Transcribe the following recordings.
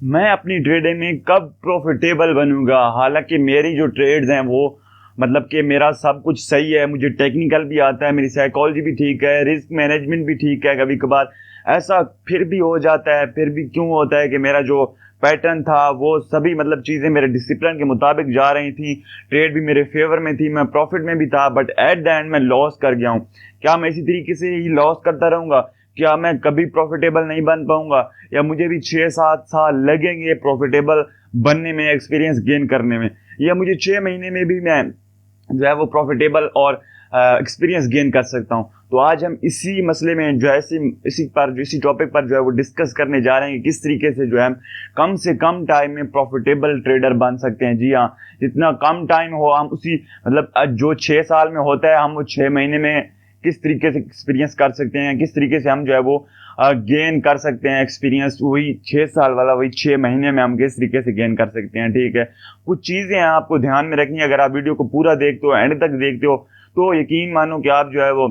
मैं अपनी ट्रेडिंग में कब प्रॉफिटेबल बनूंगा। हालांकि मेरी जो ट्रेड्स हैं वो मतलब कि मेरा सब कुछ सही है, मुझे टेक्निकल भी आता है, मेरी साइकोलॉजी भी ठीक है, रिस्क मैनेजमेंट भी ठीक है। कभी कभार ऐसा फिर भी हो जाता है, फिर भी क्यों होता है कि मेरा जो पैटर्न था वो सभी मतलब चीज़ें मेरे डिसिप्लिन के मुताबिक जा रही थी, ट्रेड भी मेरे फेवर में थी, मैं प्रॉफिट में भी था, बट एट द एंड मैं लॉस कर गया हूँ। क्या मैं इसी तरीके से ही लॉस करता रहूंगा? क्या मैं कभी प्रॉफिटेबल नहीं बन पाऊंगा? या मुझे भी 6-7 साल लगेंगे प्रॉफिटेबल बनने में, एक्सपीरियंस गेन करने में? या मुझे 6 महीने में भी मैं जो है वो प्रॉफिटेबल और एक्सपीरियंस गेन कर सकता हूँ? तो आज हम इसी मसले में जो है इसी टॉपिक पर जो है वो डिस्कस करने जा रहे हैं कि किस तरीके से जो है हम कम से कम टाइम में प्रॉफिटेबल ट्रेडर बन सकते हैं। जी हाँ, जितना कम टाइम हो हम उसी मतलब जो 6 साल में होता है हम वो 6 महीने में किस तरीके से एक्सपीरियंस कर सकते हैं, किस तरीके से हम जो है वो गेन कर सकते हैं एक्सपीरियंस, वही 6 साल वाला वही 6 महीने में हम किस तरीके से गेन कर सकते हैं। ठीक है, कुछ चीज़ें हैं आपको ध्यान में रखनी है। अगर आप वीडियो को पूरा देखते हो, एंड तक देखते हो, तो यकीन मानो कि आप जो है वो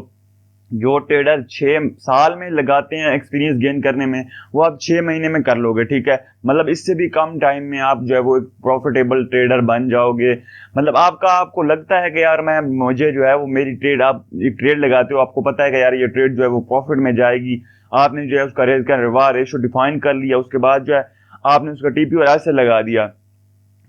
जो ट्रेडर 6 साल में लगाते हैं एक्सपीरियंस गेन करने में, वो आप 6 महीने में कर लोगे। ठीक है, मतलब इससे भी कम टाइम में आप जो है वो एक प्रॉफिटेबल ट्रेडर बन जाओगे। मतलब आपको लगता है कि यार मैं मुझे जो है वो मेरी ट्रेड, आप एक ट्रेड लगाते हो, आपको पता है कि यार ये ट्रेड जो है वो प्रॉफिट में जाएगी, आपने जो है उसका risk and reward ratio define कर लिया, उसके बाद जो है आपने उसका टीपी और ऐसे लगा दिया,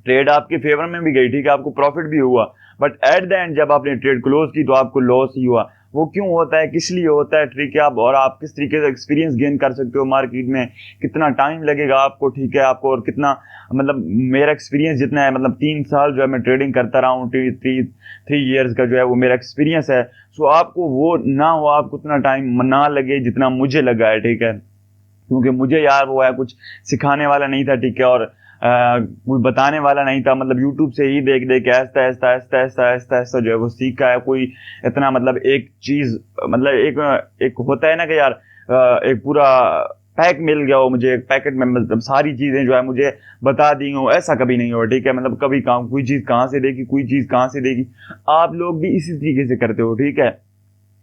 ट्रेड आपके फेवर में भी गई, ठीक है, आपको प्रॉफिट भी हुआ, बट एट द एंड जब आपने ट्रेड क्लोज की तो आपको लॉस ही हुआ। वो क्यों होता है, किस लिए होता है? ठीक है, आप किस तरीके से एक्सपीरियंस गेन कर सकते हो मार्केट में, कितना टाइम लगेगा आपको, ठीक है, आपको, और कितना मतलब मेरा एक्सपीरियंस जितना है, मतलब 3 साल जो है मैं ट्रेडिंग करता रहा हूँ, 3 ईयर्स का जो है वो मेरा एक्सपीरियंस है। सो आपको वो ना हो, आपको उतना टाइम ना लगे जितना मुझे लगा है। ठीक है, क्योंकि मुझे यार वो है कुछ सिखाने वाला नहीं था, ठीक है, और कोई बताने वाला नहीं था। मतलब यूट्यूब से ही देख देख के ऐसा ऐसा ऐसा ऐसा ऐसा ऐसा जो है वो सीखा है। कोई इतना मतलब एक चीज मतलब एक होता है ना कि यार एक पूरा पैक मिल गया हो मुझे, एक पैकेट में मतलब सारी चीजें जो है मुझे बता दी हो, ऐसा कभी नहीं हो। ठीक है, मतलब कभी कहाँ कोई चीज कहाँ से देगी, कोई चीज कहाँ से देगी। आप लोग भी इसी तरीके से करते हो। ठीक है,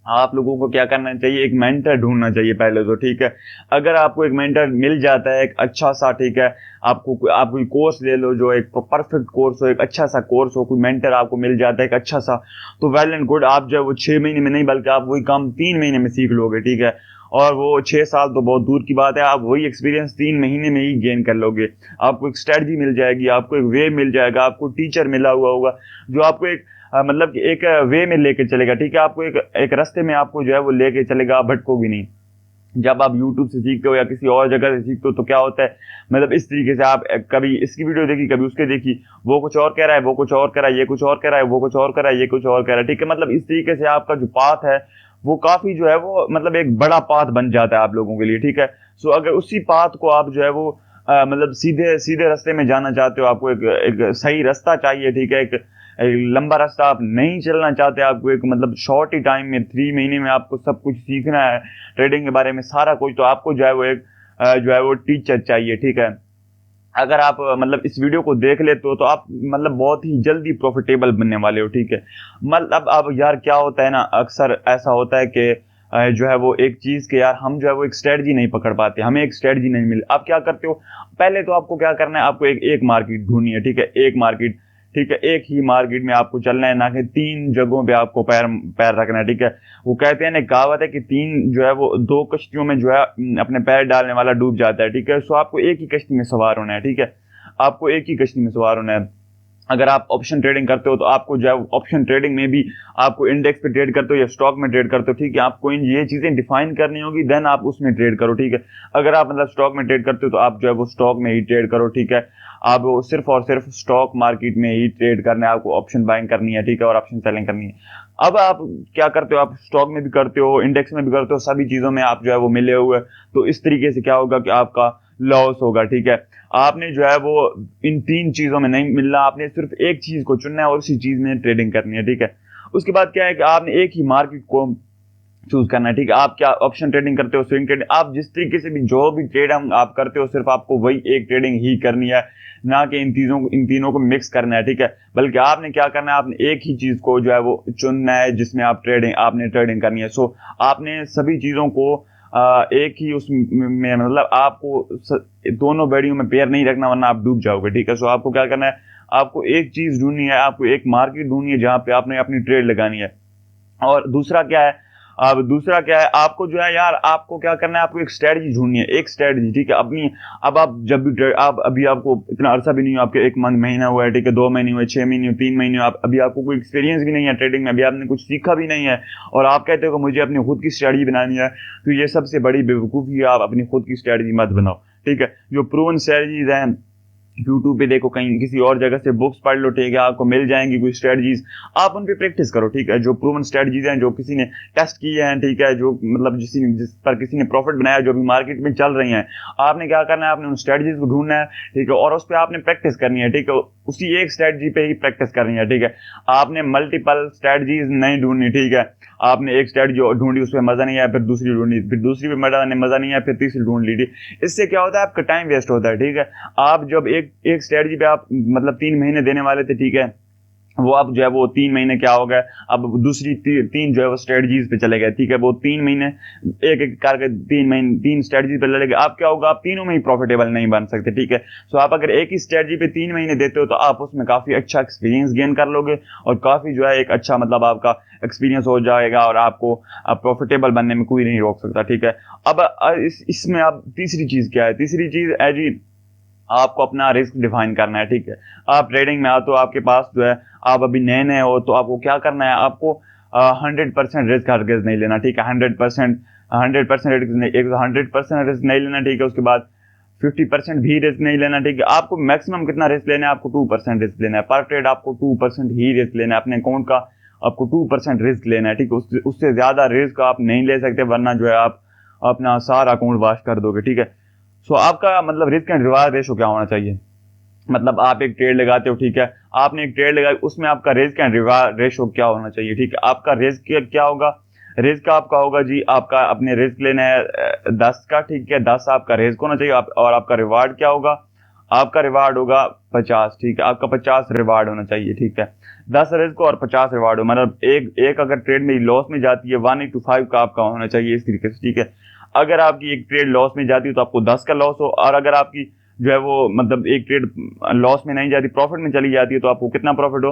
आप लोगों को क्या करना चाहिए, एक मेंटर ढूंढना चाहिए पहले तो। ठीक है, अगर आपको एक मेंटर मिल जाता है एक अच्छा सा, ठीक है, आप कोई कोर्स ले लो जो एक परफेक्ट कोर्स हो, एक अच्छा सा कोर्स हो, कोई मेंटर आपको मिल जाता है एक अच्छा सा, तो वेल एंड गुड। आप जो है वो 6 महीने में नहीं बल्कि आप वही काम 3 महीने में सीख लोगे। ठीक है, और वो 6 साल तो बहुत दूर की बात है, आप वही एक्सपीरियंस 3 महीने में ही गेन कर लोगे। आपको एक स्ट्रेटजी मिल जाएगी, आपको एक वे मिल जाएगा, आपको टीचर मिला हुआ होगा जो आपको एक मतलब कि एक वे में लेके चलेगा। ठीक है, आपको एक रास्ते में आपको जो है वो लेके चलेगा, आप भटकोगे नहीं। जब आप YouTube से सीखते हो या किसी और जगह से सीखते हो तो क्या होता है, मतलब इस तरीके से आप कभी इसकी वीडियो देखी, कभी उसके देखी, वो कुछ और कह रहा है, वो कुछ और कह रहा है, ये कुछ और कह रहा है, वो कुछ और कह रहा है, ये कुछ और कह रहा है। ठीक है, मतलब इस तरीके से आपका जो पाथ है वो काफी जो है वो मतलब एक बड़ा पाथ बन जाता है आप लोगों के लिए। ठीक है, सो अगर उसी पाथ को आप जो है वो मतलब सीधे सीधे रास्ते में जाना चाहते हो, आपको एक सही रास्ता चाहिए, ठीक है, एक लंबा रास्ता आप नहीं चलना चाहते, आपको एक मतलब शॉर्ट ही टाइम में 3 महीने में आपको सब कुछ सीखना है ट्रेडिंग के बारे में सारा कुछ, तो आपको जो है वो एक जो है वो टीचर चाहिए। ठीक है, अगर आप मतलब इस वीडियो को देख लेते हो तो आप मतलब बहुत ही जल्दी प्रॉफिटेबल बनने वाले हो। ठीक है, मतलब अब यार क्या होता है ना, अक्सर ऐसा होता है कि जो है वो एक चीज के यार हम जो है वो एक स्ट्रेटजी नहीं पकड़ पाते, हमें एक स्ट्रेटजी नहीं मिली। आप क्या करते हो, पहले तो आपको क्या करना है, आपको एक मार्केट ढूंढनी है। ठीक है, एक मार्केट, ठीक है, एक ही मार्केट में आपको चलना है, ना कि 3 जगहों पे आपको पैर पैर रखना है। ठीक है, वो कहते हैं ना, कहावत है कि तीन जो है वो 2 कश्तियों में जो है अपने पैर डालने वाला डूब जाता है। ठीक है, सो आपको एक ही कश्ती में सवार होना है। ठीक है, आपको एक ही कश्ती में सवार होना है। अगर आप ऑप्शन ट्रेडिंग करते हो तो आपको जो है ऑप्शन ट्रेडिंग में भी आपको इंडेक्स पे ट्रेड करते हो या स्टॉक में ट्रेड करते हो, ठीक है, आपको इन ये चीजें डिफाइन करनी होगी, देन आप उसमें ट्रेड करो। ठीक है, अगर आप मतलब स्टॉक में ट्रेड करते हो तो आप जो है वो स्टॉक में ही ट्रेड करो। ठीक है, आप वो सिर्फ और सिर्फ स्टॉक मार्केट में ही ट्रेड करना है, आपको ऑप्शन बाइंग करनी है, ठीक है, और ऑप्शन सेलिंग करनी है। अब आप क्या करते हो, आप स्टॉक में भी करते हो, इंडेक्स में भी करते हो, सभी चीजों में आप जो है वो मिले हुए, तो इस तरीके से क्या होगा कि आपका लॉस होगा। ठीक है, आपने जो है वो इन 3 चीजों में नहीं मिलना, आपने सिर्फ एक चीज को चुनना है और उसी चीज में ट्रेडिंग करनी है। ठीक है, उसके बाद क्या है कि आपने एक ही मार्केट को चूज करना है। ठीक है, आप क्या ऑप्शन ट्रेडिंग करते हो, स्विंग ट्रेडिंग, आप जिस तरीके से भी जो भी ट्रेड हम आप करते हो सिर्फ आपको वही एक ट्रेडिंग ही करनी है, ना कि इन तीनों को मिक्स करना है। ठीक है, बल्कि आपने क्या करना है, आपने एक ही चीज को जो है वो चुनना है जिसमें आपने ट्रेडिंग करनी है। सो आपने सभी चीजों को एक ही उसमें मतलब आपको दोनों बेड़ियों में पैर नहीं रखना, वरना आप डूब जाओगे, ठीक है। सो आपको क्या करना है, आपको एक चीज ढूंढनी है, आपको एक मार्केट ढूंढनी है जहां पे आपने अपनी ट्रेड लगानी है। और दूसरा क्या है, अब दूसरा क्या है, आपको जो है यार, आपको क्या करना है, आपको एक स्ट्रेटजी ढूंढनी है, एक स्ट्रेटजी, ठीक है अपनी। अब आप जब भी आप अभी आपको इतना अरसा भी नहीं हो, आपके एक महीना हुआ है, ठीक है, 2 महीने हुए, 6 महीने हुए, 3 महीने हुए, आप अभी आपको कोई एक्सपीरियंस भी नहीं है ट्रेडिंग में, अभी आपने कुछ सीखा भी नहीं है, और आप कहते हो कि मुझे अपनी खुद की स्ट्रेटजी बनानी है, तो ये सबसे बड़ी बेवकूफ़ी है, आप अपनी खुद की स्ट्रेटजी मत बनाओ, ठीक है। जो प्रूवन स्ट्रेटजीज हैं, यूट्यूब पे देखो, कहीं किसी और जगह से बुक्स पढ़ लो, ठीक है, आपको मिल जाएंगी कोई स्ट्रेटजीज, आप उन पे प्रैक्टिस करो, ठीक है। जो प्रूवन स्ट्रेटजीज हैं, जो किसी ने टेस्ट की हैं, ठीक है, जो मतलब जिस पर किसी ने प्रॉफिट बनाया, जो भी मार्केट में चल रही हैं, आपने क्या करना है, आपने उन स्ट्रेटजीज को ढूंढना है, ठीक है, और उस पर आपने प्रैक्टिस करनी है, ठीक है, उसी एक स्ट्रेटजी पे ही प्रैक्टिस करनी है, ठीक है। आपने मल्टीपल स्ट्रेटजीज नहीं ढूंढनी, ठीक है। आपने एक स्ट्रेटजी ढूंढी, उसमें मजा नहीं आया, फिर दूसरी ढूंढी, फिर दूसरी पे मजा नहीं आया, फिर तीसरी ढूंढ ली, इससे क्या होता है, आपका टाइम वेस्ट होता है, ठीक है। आप जब एक स्ट्रेटजी पे आप मतलब 3 महीने देने वाले थे, ठीक है, वो अब जो है वो 3 महीने क्या हो गया, अब दूसरी तीन जो है वो स्ट्रेटजीज पे चले गए, ठीक है। वो 3 महीने एक एक करके 3 महीने 3 स्ट्रेटजी पे लगे, आप क्या होगा, आप तीनों में ही प्रॉफिटेबल नहीं बन सकते, ठीक है। सो आप अगर एक ही स्ट्रेटजी पे 3 महीने देते हो, तो आप उसमें काफी अच्छा एक्सपीरियंस गेन कर लोगे, और काफी जो है एक अच्छा मतलब आपका एक्सपीरियंस हो जाएगा, और आपको प्रॉफिटेबल बनने में कोई नहीं रोक सकता, ठीक है। अब इसमें अब तीसरी चीज क्या है, तीसरी चीज है जी, आपको अपना रिस्क डिफाइन करना है, ठीक है। आप ट्रेडिंग में आते हो, आपके पास जो है, आप अभी नए नए हो, तो आपको क्या करना है, आपको 100% रिस्क हरगिज नहीं लेना, ठीक है। 100% रिस्क नहीं, 100% रिस्क नहीं लेना, ठीक है। उसके बाद 50% भी रिस्क नहीं लेना, ठीक है। आपको मैक्सिमम कितना रिस्क लेना है, आपको 2% रिस्क लेना है पर ट्रेड, आपको 2% ही रिस्क लेना है अपने अकाउंट का, आपको 2% रिस्क लेना है, ठीक है। उससे ज्यादा रिस्क आप नहीं ले सकते, वरना जो है आप अपना सारा अकाउंट वॉश कर दोगे, ठीक है। सो आपका मतलब रिस्क एंड रिवार्ड रेशो क्या होना चाहिए, मतलब आप एक ट्रेड लगाते हो, ठीक है, आपने एक ट्रेड लगाई, उसमें आपका रिस्क एंड रिवार्ड रेशो क्या होना चाहिए, ठीक है। आपका रिस्क क्या होगा, रिस्क आपका होगा जी, आपका अपने रिस्क लेना है 10 का, ठीक है, 10 आपका रिस्क होना चाहिए, और आपका रिवार्ड क्या होगा, आपका रिवार्ड होगा 50, ठीक है, आपका 50 रिवार्ड होना चाहिए, ठीक है। 10 रिस्क और 50 रिवार्ड हो, मतलब एक अगर ट्रेड में लॉस में जाती है, 1:5 का आपका होना चाहिए, इस तरीके से, ठीक है। अगर आपकी एक ट्रेड लॉस में जाती है, तो आपको 10 का लॉस हो, और अगर आपकी जो है वो मतलब एक ट्रेड लॉस में नहीं जाती, प्रॉफिट में चली जाती है, तो आपको कितना प्रॉफिट हो,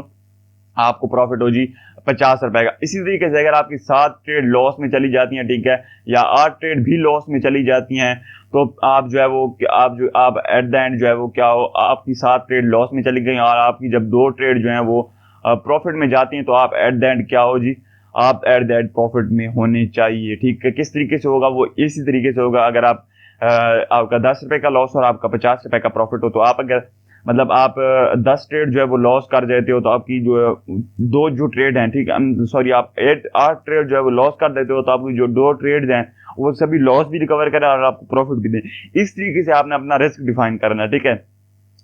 आपको प्रॉफिट हो जी 50 रुपए का। इसी तरीके से अगर आपकी 7 ट्रेड लॉस में चली जाती हैं, ठीक है, या 8 ट्रेड भी लॉस में चली जाती हैं, तो आप जो है वो आप एट द एंड जो है वो क्या हो, आपकी 7 ट्रेड लॉस में चली गई, और आपकी जब 2 ट्रेड जो है वो प्रॉफिट में जाती हैं, तो आप एट द एंड क्या हो जी, आप एट द एंड प्रॉफिट में होने चाहिए, ठीक है। किस तरीके से होगा, वो इसी तरीके से होगा। अगर आपका 10 रुपए का लॉस और आपका 50 रुपए का प्रॉफिट हो, तो आप अगर मतलब आप 10 ट्रेड जो है वो लॉस कर देते हो, तो आपकी जो है दो जो ट्रेड हैं, ठीक है, सॉरी, आप 8 ट्रेड जो है वो लॉस कर देते हो, तो आपकी जो 2 ट्रेड हैं वो सभी लॉस भी रिकवर करें और आपको प्रॉफिट भी दें। इस तरीके से आपने अपना रिस्क डिफाइन करना है, ठीक है,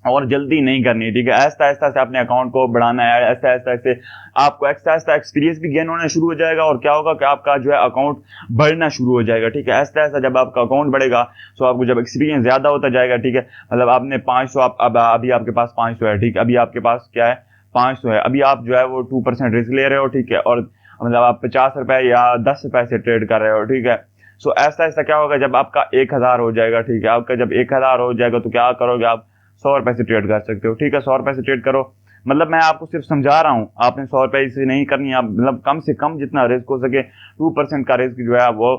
और जल्दी नहीं करनी, ठीक है। ऐसा ऐसा से अपने अकाउंट को बढ़ाना है, ऐसा ऐसा से आपको ऐसा ऐसा एक्सपीरियंस भी गेन होना शुरू हो जाएगा, और क्या होगा कि आपका जो है अकाउंट बढ़ना शुरू हो जाएगा, ठीक है। ऐसा ऐसा जब आपका अकाउंट बढ़ेगा, तो आपको जब एक्सपीरियंस ज्यादा होता जाएगा, ठीक है, मतलब आपने 500, अब अभी आपके पास 500 है, ठीक है, अभी आपके पास क्या है, 500 है, अभी आप जो है वो 2% रिस्क ले रहे हो, ठीक है, और मतलब आप 50 रुपए या 10 रुपए से ट्रेड कर रहे हो, ठीक है। सो ऐसा ऐसा क्या होगा, जब आपका 1000 हो जाएगा, ठीक है, आपका जब 1000 हो जाएगा, तो क्या करोगे आप, 100 रुपए से ट्रेड कर सकते हो, ठीक है। 100 रुपए से ट्रेड करो, मतलब मैं आपको सिर्फ समझा रहा हूँ, आपने 100 रुपए से नहीं करनी, आप मतलब कम से कम जितना रिस्क हो सके, 2% का रिस्क जो है वो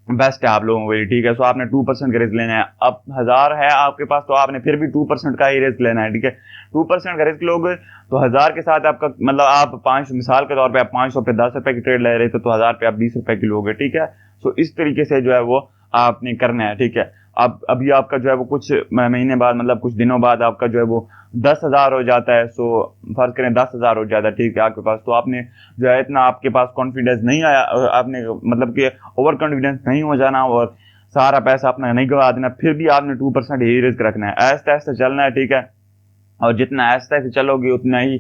बेस्ट है आप लोगों के लिए, ठीक है। सो आपने 2% का रिस्क लेना है, अब 1000 है आपके पास, तो आपने फिर भी 2% का ही रिस्क लेना है, ठीक है। 2% का रिस्क लोगे, तो 1000 के साथ आपका मतलब आप 5, मिसाल के तौर पे आप 500 पे 10 रुपए की ट्रेड ले रहे थे, तो 1000 पे आप 20 रुपए की लोगे, ठीक है। सो इस तरीके से जो है वो आपने करना है, ठीक है। अब अभी आपका जो है वो कुछ महीने बाद, मतलब कुछ दिनों बाद आपका जो है वो 10,000 हो जाता है। सो फर्ज करें 10,000 हो जाता है, ठीक है, आपके पास, तो आपने जो है इतना आपके पास कॉन्फिडेंस नहीं आया, आपने मतलब कि ओवर कॉन्फिडेंस नहीं हो जाना और सारा पैसा अपना नहीं गवा देना, फिर भी आपने 2% ही रिस्क रखना है, ऐसा ऐसा चलना है, ठीक है। और जितना ऐसा ऐसे चलोगे उतना ही,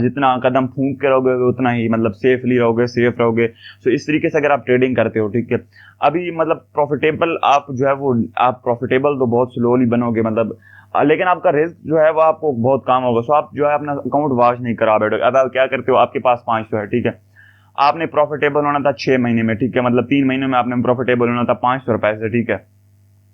जितना कदम फूंक के रहोगे उतना ही मतलब सेफली रहोगे, सेफ रहोगे। सो इस तरीके से अगर आप ट्रेडिंग करते हो, ठीक है, अभी मतलब प्रॉफिटेबल आप जो है वो आप प्रॉफिटेबल तो बहुत स्लोली बनोगे, मतलब लेकिन आपका रिस्क जो है वो आपको बहुत कम होगा। सो आप जो है अपना अकाउंट वॉश नहीं करा बैठोगे। अब आप क्या करते हो, आपके पास 500 है, ठीक है, आपने प्रॉफिटेबल होना था 6 महीने में, ठीक है, मतलब 3 महीने में आपने प्रॉफिटेबल होना था 500 रुपए से, ठीक है।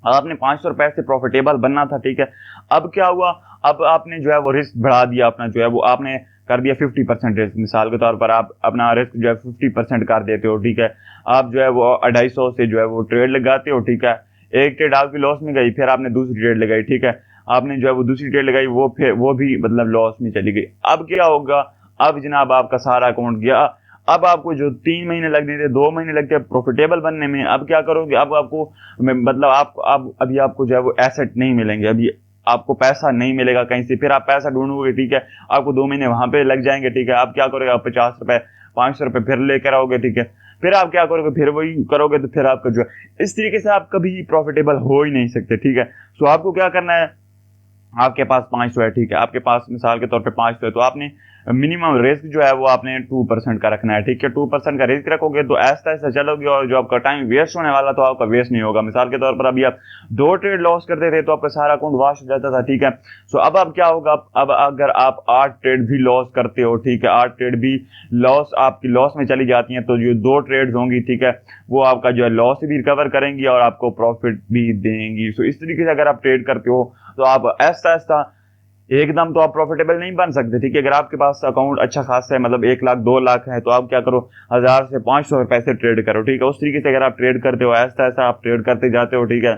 आपने 500 रुपए से प्रॉफिटेबल बनना था, ठीक है। अब क्या हुआ, अब आपने जो है वो रिस्क बढ़ा दिया अपना, जो है वो आपने कर दिया 50% रिस्क। मिसाल के तौर पर आप अपना रिस्क जो है 50% कर देते हो, ठीक है। आप जो है वो 250 से जो है वो ट्रेड लगाते हो, ठीक है। एक ट्रेड आपकी लॉस में गई, फिर आपने दूसरी ट्रेड लगाई, ठीक है। आपने जो है वो दूसरी ट्रेड लगाई, वो फिर वो भी मतलब लॉस में चली गई। अब क्या होगा, अब जनाब आपका सारा अकाउंट गया। अब आपको जो 3 महीने लगने थे, 2 महीने लगते हैं प्रॉफिटेबल बनने में, अब क्या करोगे, अब आपको मतलब आप अभी आपको जो है वो एसेट नहीं मिलेंगे, अभी आपको पैसा नहीं मिलेगा कहीं से, फिर आप पैसा ढूंढोगे, ठीक है। आपको 2 महीने वहां पे लग जाएंगे, ठीक है। आप क्या करोगे, आप 50 रुपए 500 रुपए फिर लेकर आओगे, ठीक है। फिर आप क्या करोगे, फिर वही करोगे, तो फिर आपका जो है इस तरीके से आप कभी प्रॉफिटेबल हो ही नहीं सकते, ठीक है। सो आपको क्या करना है, आपके पास 500 है, ठीक है, आपके पास मिसाल के तौर पे 500 है, तो आपने मिनिमम रिस्क जो है वो आपने 2% का रखना है, ठीक है। 2% का रिस्क रखोगे तो ऐसा ऐसा चलोगे, और जो आपका टाइम वेस्ट होने वाला तो आपका वेस्ट नहीं होगा। मिसाल के तौर पर अभी आप 2 ट्रेड लॉस करते थे तो आपका सारा अकाउंट वॉश हो जाता था, ठीक है। सो अब क्या होगा, अब अगर आप 8 ट्रेड भी लॉस करते हो, ठीक है, 8 ट्रेड भी लॉस आपकी लॉस में चली जाती हैं, तो जो 2 ट्रेड्स होंगी, ठीक है, वो आपका जो है लॉस भी रिकवर करेंगी और आपको प्रॉफिट भी देंगी। सो इस तरीके से अगर आप ट्रेड करते हो तो आप ऐसा ऐसा एकदम तो आप प्रॉफिटेबल नहीं बन सकते, ठीक है। अगर आपके पास अकाउंट अच्छा खासा है, मतलब 1 लाख 2 लाख है, तो आप क्या करो, 1000 से 500 रुपए से ट्रेड करो, ठीक है। उस तरीके से अगर आप ट्रेड करते हो, ऐसा ऐसा आप ट्रेड करते जाते हो, ठीक है।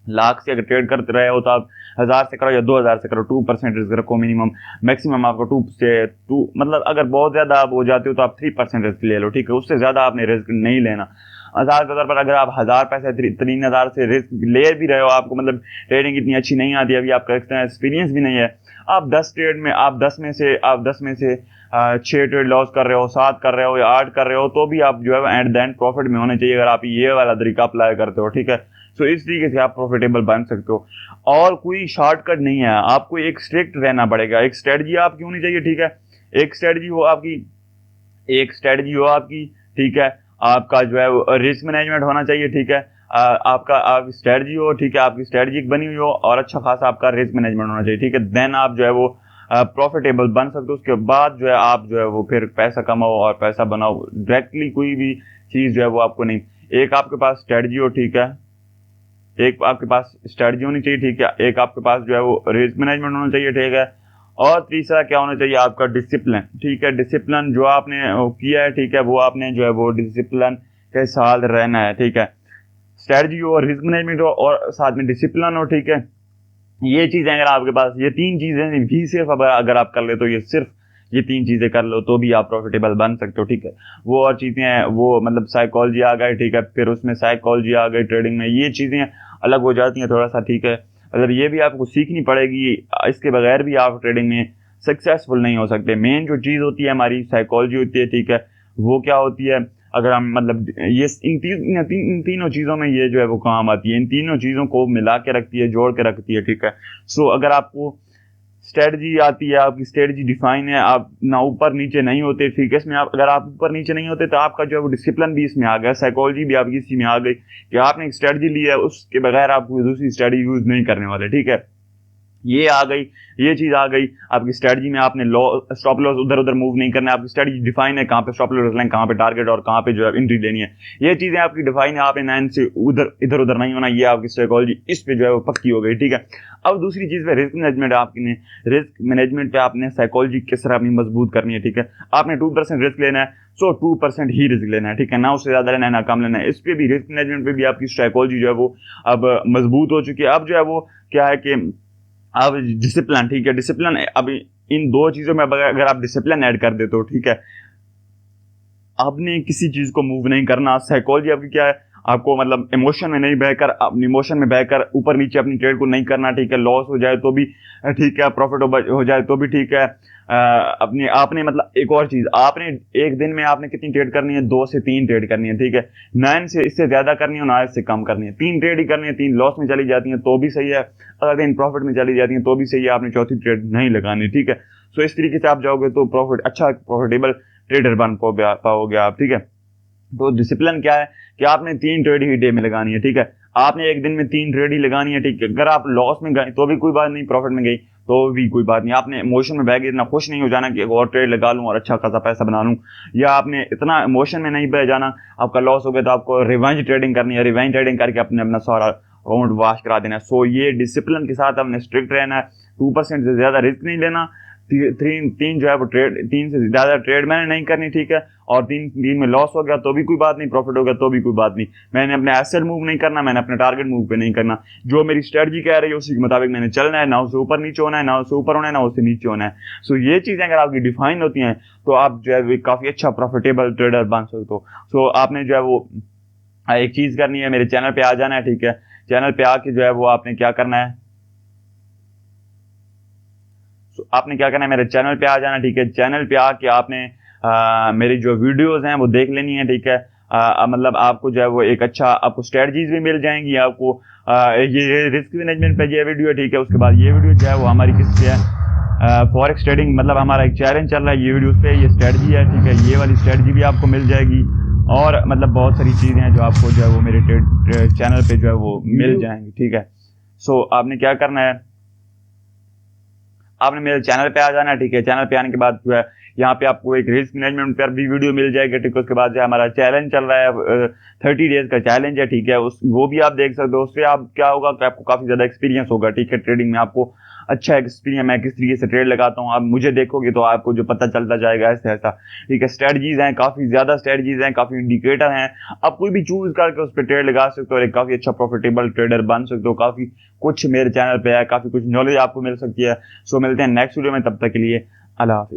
लाख से अगर ट्रेड करते रहे हो तो आप 1000 से करो या 2000 से करो, 2% रिस्क रखो मिनिमम। मैक्सिमम आपको 2 मतलब अगर बहुत ज्यादा आप हो जाते हो तो आप 3% रिस्क ले लो, ठीक है। उससे ज्यादा आपने रिस्क नहीं लेना। 1000 के तौर पर अगर आप 1000 पैसे 3000 से रिस्क ले भी रहे हो, आपको मतलब ट्रेडिंग इतनी अच्छी नहीं आती, अभी आपका इतना एक्सपीरियंस भी नहीं है, आप 10 ट्रेड में आप 10 में से 6 ट्रेड लॉस कर रहे हो, 7 कर रहे हो या 8 कर रहे हो, तो भी आप जो है एट द एंड प्रॉफिट में होने चाहिए, अगर आप ये वाला तरीका अप्लाई करते हो, ठीक है। सो इस तरीके से आप प्रॉफिटेबल बन सकते हो, और कोई शॉर्टकट नहीं है, आपको एक स्ट्रिक्ट रहना पड़ेगा, एक स्ट्रेटजी आपकी होनी चाहिए, ठीक है। एक स्ट्रेटजी हो आपकी एक स्ट्रेटजी हो आपकी, ठीक है। आपका जो है रिस्क मैनेजमेंट होना चाहिए, ठीक है। आपका आप स्ट्रेटजी हो, ठीक है, आपकी स्ट्रेटजी बनी हुई हो, और अच्छा खासा आपका रिस्क मैनेजमेंट होना चाहिए, ठीक है। देन आप जो है वो प्रॉफिटेबल बन सकते हो। उसके बाद जो है आप जो है वो फिर पैसा कमाओ और पैसा बनाओ डायरेक्टली, कोई भी चीज जो है वो आपको नहीं। एक आपके पास स्ट्रेटजी हो, ठीक है, एक आपके पास स्ट्रेटजी होनी चाहिए, ठीक है, एक आपके पास जो है वो रिस्क मैनेजमेंट होना चाहिए, ठीक है, और तीसरा क्या होना चाहिए, आपका डिसिप्लिन, ठीक है। डिसिप्लिन जो आपने किया है, ठीक है, वो आपने जो है वो डिसिप्लिन के साथ रहना है, ठीक है। स्ट्रेटजी हो, रिस्क मैनेजमेंट हो, और साथ में डिसिप्लिन हो, ठीक है। ये चीजें अगर आपके पास, ये 3 चीजें भी सिर्फ अगर आप कर ले, तो ये सिर्फ ये 3 चीजें कर लो तो भी आप प्रॉफिटेबल बन सकते हो, ठीक है। वो और चीजें हैं, वो मतलब साइकोलॉजी आ गई, ठीक है, फिर उसमें साइकोलॉजी आ गई ट्रेडिंग में, ये चीजें अलग हो जाती हैं थोड़ा सा, ठीक है। मतलब ये भी आपको सीखनी पड़ेगी, इसके बगैर भी आप ट्रेडिंग में सक्सेसफुल नहीं हो सकते। मेन जो चीज होती है हमारी साइकोलॉजी होती है, ठीक है, वो क्या होती है, अगर हम मतलब ये इन तीनों चीजों में ये जो है वो काम आती है, इन तीनों चीजों को मिला के रखती है, जोड़ के रखती है, ठीक है। सो अगर आपको स्ट्रेटजी आती है, आपकी स्ट्रेटजी डिफाइन है, आप ना ऊपर नीचे नहीं होते, ठीक है, इसमें आप अगर आप ऊपर नीचे नहीं होते तो आपका जो है वो डिसिप्लिन भी इसमें आ गया, साइकोलॉजी भी आपकी इसी में आ गई कि आपने एक स्ट्रेटजी ली है, उसके बगैर आप कोई दूसरी स्ट्रेटजी यूज नहीं करने वाले, ठीक है। ये आ गई, ये चीज आ गई आपकी स्ट्रेटजी में, आपने स्टॉप लॉस उधर उधर मूव नहीं करना है, आपकी स्ट्रेटजी डिफाइन है, कहाँ पे स्टॉप लॉस लाइन, कहाँ पे टारगेट, और कहाँ पे जो है एंट्री लेनी है, ये चीजें आपकी डिफाइन है। आपने 9 से उधर इधर उधर नहीं होना, ये आपकी साइकोलॉजी इस पे जो है वो पक्की हो गई, ठीक है। अब दूसरी चीज पे रिस्क मैनेजमेंट, आपने रिस्क मैनेजमेंट पे आपने साइकोलॉजी किस तरह अपनी मजबूत करनी है, ठीक है। आपने 2% रिस्क लेना है, सो 2% ही रिस्क लेना है, ठीक है, ना उससे ज्यादा लेना है ना कम लेना है। इस पे भी रिस्क मैनेजमेंट पे भी आपकी साइकोलॉजी जो है वो अब मजबूत हो चुकी है। अब जो है वो क्या है कि अब डिसिप्लिन, ठीक है, डिसिप्लिन, अब इन 2 चीजों में अगर आप डिसिप्लिन ऐड कर देते हो, ठीक है, आपने किसी चीज को मूव नहीं करना। साइकोलॉजी आपकी क्या है, आपको मतलब इमोशन में नहीं बहकर, अपनी इमोशन में बहकर ऊपर नीचे अपनी ट्रेड को नहीं करना, ठीक है। लॉस हो जाए तो भी ठीक है, प्रॉफिट हो जाए तो भी ठीक है। अपनी आपने मतलब एक और चीज, आपने एक दिन में आपने कितनी ट्रेड करनी है, 2 से 3 ट्रेड करनी है, ठीक है। 9 से इससे ज्यादा करनी है, 9 से कम करनी है, 3 ट्रेड ही करनी है। 3 लॉस में चली जाती है तो भी सही है, अगर 3 प्रॉफिट में चली जाती है तो भी सही है, आपने चौथी ट्रेड नहीं लगानी, ठीक है। सो इस तरीके से आप जाओगे तो अच्छा प्रॉफिटेबल ट्रेडर बन पाओगे आप, ठीक है। तो डिसिप्लिन क्या है कि आपने 3 ट्रेड ही डे में लगानी है, ठीक है। आपने एक दिन में 3 ट्रेड ही लगानी है, ठीक है। अगर आप लॉस में गए तो भी कोई बात नहीं, प्रॉफिट में गई तो भी कोई बात नहीं। आपने इमोशन में बह के इतना खुश नहीं हो जाना कि एक और ट्रेड लगा लूँ और अच्छा खासा पैसा बना लूँ, या आपने इतना इमोशन में नहीं बह जाना। आपका लॉस हो गया तो आपको रिवेंज ट्रेडिंग करनी है, रिवेंज ट्रेडिंग करके अपने अपना सारा अकाउंट वॉश करा देना है। सो ये डिसिप्लिन के साथ हमने स्ट्रिक्ट रहना है, 2% से ज़्यादा रिस्क नहीं लेना, तीन जो है वो ट्रेड, 3 से ज़्यादा ट्रेड मैंने नहीं करनी, ठीक है। और तीन में लॉस हो गया तो भी कोई बात नहीं, प्रॉफिट हो गया तो भी कोई बात नहीं। मैंने अपने एसेट मूव नहीं करना, मैंने अपने टारगेट मूव पे नहीं करना। जो मेरी स्ट्रेटजी कह रही है उसी के मुताबिक मैंने चलना है, ना उससे ऊपर नीचे होना है, ना उससे ऊपर होना है, ना उससे नीचे होना है। सो ये चीज़ें अगर आपकी डिफाइन होती हैं तो आप जो है काफ़ी अच्छा प्रॉफिटेबल ट्रेडर बन सकते हो। सो आपने जो है वो एक चीज़ करनी है, मेरे चैनल पे आ जाना है, ठीक है। चैनल पे आके जो है वो आपने क्या करना है, आपने क्या करना है, मेरे चैनल पे आ जाना, ठीक है। चैनल पे आके आपने मेरी जो वीडियोस हैं वो देख लेनी है, ठीक है। मतलब आपको जो है वो एक अच्छा, आपको स्ट्रेटजीज भी मिल जाएंगी, आपको ये रिस्क मैनेजमेंट पे ये वीडियो है, ठीक है। उसके बाद ये वीडियो जो है वो हमारी किस पे है, फॉरेक्स ट्रेडिंग, मतलब हमारा एक चैलेंज चल रहा है, ये वीडियो पे ये स्ट्रेटजी है, ठीक है। ये वाली स्ट्रेटजी भी आपको मिल जाएगी, और मतलब बहुत सारी चीज़ें हैं जो आपको जो है वो मेरे चैनल पे जो है वो मिल जाएंगी, ठीक है। सो आपने क्या करना है, आपने मेरे चैनल पे आ जाना है, ठीक है। चैनल पे आने के बाद जो है यहाँ पे आपको एक रिस्क मैनेजमेंट पर भी वीडियो मिल जाएगा, ठीक है। उसके बाद जो है हमारा चैलेंज चल रहा है, 30 डेज का चैलेंज है, ठीक है। वो भी आप देख सकते हो। उससे आप क्या होगा कि आपको काफ़ी ज़्यादा एक्सपीरियंस होगा, ठीक है। ट्रेडिंग में आपको अच्छा एक्सपीरियंस, मैं किस तरीके से ट्रेड लगाता हूँ, आप मुझे देखोगे तो आपको जो पता चलता जाएगा ऐसा ऐसा, ठीक है। स्ट्रेटजीज हैं, काफ़ी ज़्यादा स्ट्रेटजीज हैं, काफ़ी इंडिकेटर हैं, आप कोई भी चूज करके उस पर ट्रेड लगा सकते हो और एक काफ़ी अच्छा प्रॉफिटेबल ट्रेडर बन सकते हो। काफ़ी कुछ मेरे चैनल पे है, काफ़ी कुछ नॉलेज आपको मिल सकती है। सो मिलते हैं नेक्स्ट वीडियो में, तब तक के लिए अल्लाह हाफिज़।